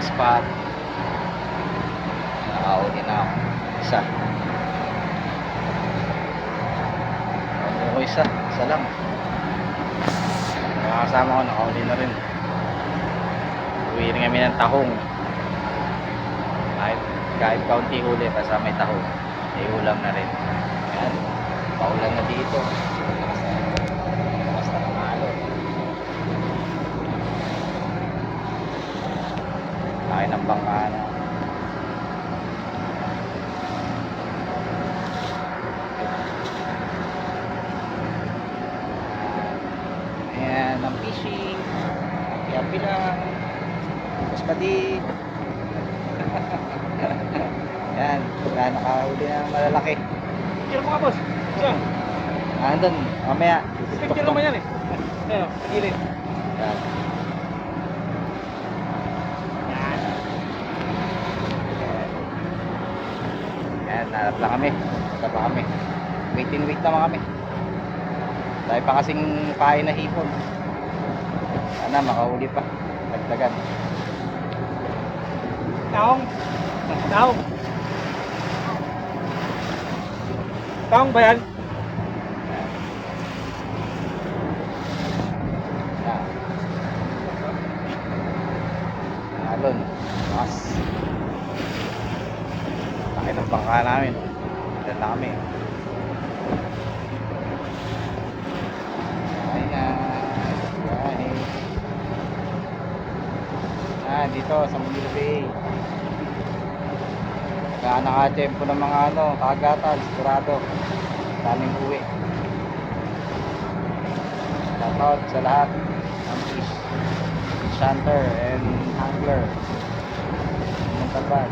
spot. Nakahuli na ako. Isa. Ako isa lang. Mga kasama ko nakahuli na rin. Uwi rin kami ng tahong. Kahit kaunti huli basta may tahong. May ulam na rin. Ayan. Paulan na dito. Basta namalo. Laki ng bangka na. Ayan ang fishing. Happy lang. Tapos pa di. Ayan. Nakahuli na malalaki. Kira mo ka, boss. Saan? Andun, mamaya. Picture naman yan eh. Ayun, gilid. Yan. Yan. Yan, nahanap lang kami. Basta pa kami. Wait naman kami. Dahil pa kasing pain na hipon. Sana makahuli pa. Dagdagan. Taong. Taong. Taong ba yan? Yan. Alon. Mas. Laki ng bangka namin. Dyan na kami. Dito sa Manila Bay. Kaya naka-tempo ng mga kagatan, sigurado daming uwi. Shoutout sa lahat ng fish hunter and angler ng Montalban.